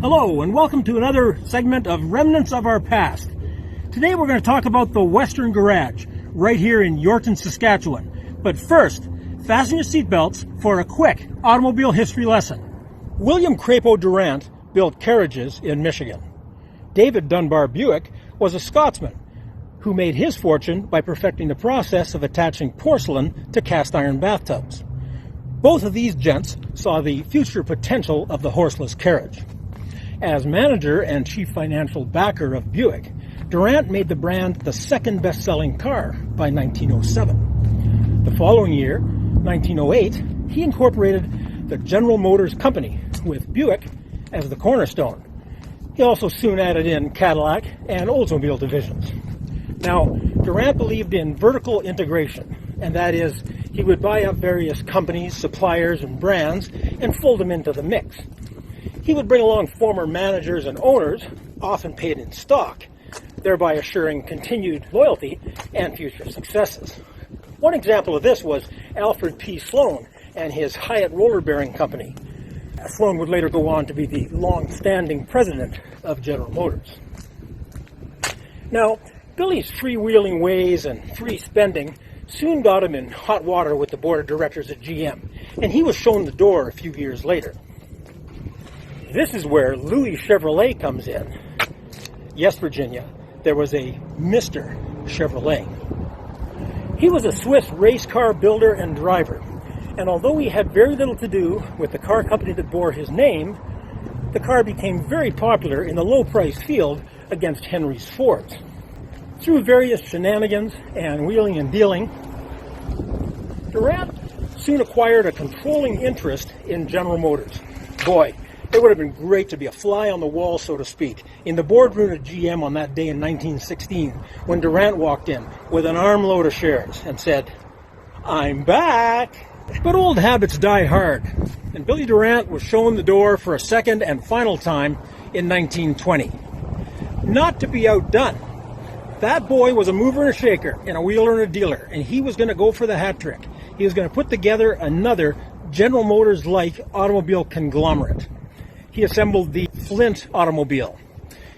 Hello, and welcome to another segment of Remnants of Our Past. Today we're going to talk about the Western Garage, right here in Yorkton, Saskatchewan. But first, fasten your seatbelts for a quick automobile history lesson. William Crapo Durant built carriages in Michigan. David Dunbar Buick was a Scotsman who made his fortune by perfecting the process of attaching porcelain to cast iron bathtubs. Both of these gents saw the future potential of the horseless carriage. As manager and chief financial backer of Buick, Durant made the brand the second best-selling car by 1907. The following year, 1908, he incorporated the General Motors Company with Buick as the cornerstone. He also soon added in Cadillac and Oldsmobile divisions. Now, Durant believed in vertical integration, and that is, he would buy up various companies, suppliers, and brands and fold them into the mix. He would bring along former managers and owners, often paid in stock, thereby assuring continued loyalty and future successes. One example of this was Alfred P. Sloan and his Hyatt Roller Bearing Company. Sloan would later go on to be the long-standing president of General Motors. Now, Billy's freewheeling ways and free spending soon got him in hot water with the board of directors at GM, and he was shown the door a few years later. This is where Louis Chevrolet comes in. Yes, Virginia, there was a Mr. Chevrolet. He was a Swiss race car builder and driver, and although he had very little to do with the car company that bore his name, the car became very popular in the low-price field against Henry's Fords. Through various shenanigans and wheeling and dealing, Durant soon acquired a controlling interest in General Motors. Boy, it would have been great to be a fly on the wall, so to speak, in the boardroom at GM on that day in 1916 when Durant walked in with an armload of shares and said, "I'm back." But old habits die hard, and Billy Durant was shown the door for a second and final time in 1920. Not to be outdone, that boy was a mover and a shaker and a wheeler and a dealer, and he was going to go for the hat trick. He was going to put together another General Motors-like automobile conglomerate. He assembled the Flint automobile.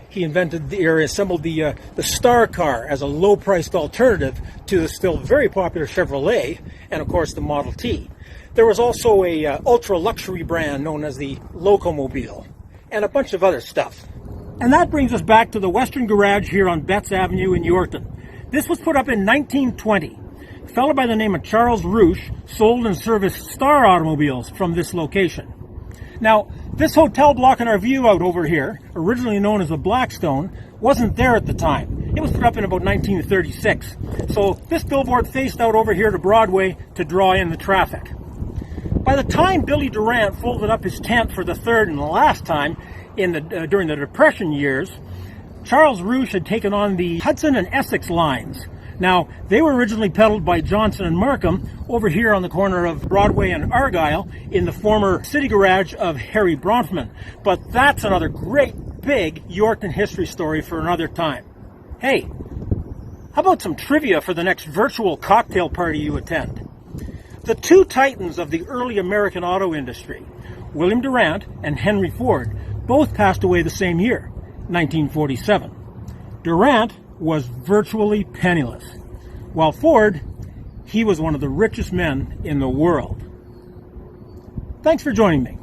He assembled the Star car as a low-priced alternative to the still very popular Chevrolet, and of course the Model T. There was also a ultra-luxury brand known as the Locomobile, and a bunch of other stuff. And that brings us back to the Western Garage here on Betts Avenue in Yorkton. This was put up in 1920. A fellow by the name of Charles Rouche sold and serviced Star automobiles from this location. Now, this hotel blocking our view out over here, originally known as the Blackstone, wasn't there at the time. It was put up in about 1936. So this billboard faced out over here to Broadway to draw in the traffic. By the time Billy Durant folded up his tent for the third and the last time during the Depression years, Charles Rouche had taken on the Hudson and Essex lines. Now, they were originally peddled by Johnson and Markham over here on the corner of Broadway and Argyle in the former city garage of Harry Bronfman. But that's another great big Yorkton history story for another time. Hey, how about some trivia for the next virtual cocktail party you attend? The two titans of the early American auto industry, William Durant and Henry Ford, both passed away the same year, 1947. Durant was virtually penniless, while Ford, he was one of the richest men in the world. Thanks for joining me.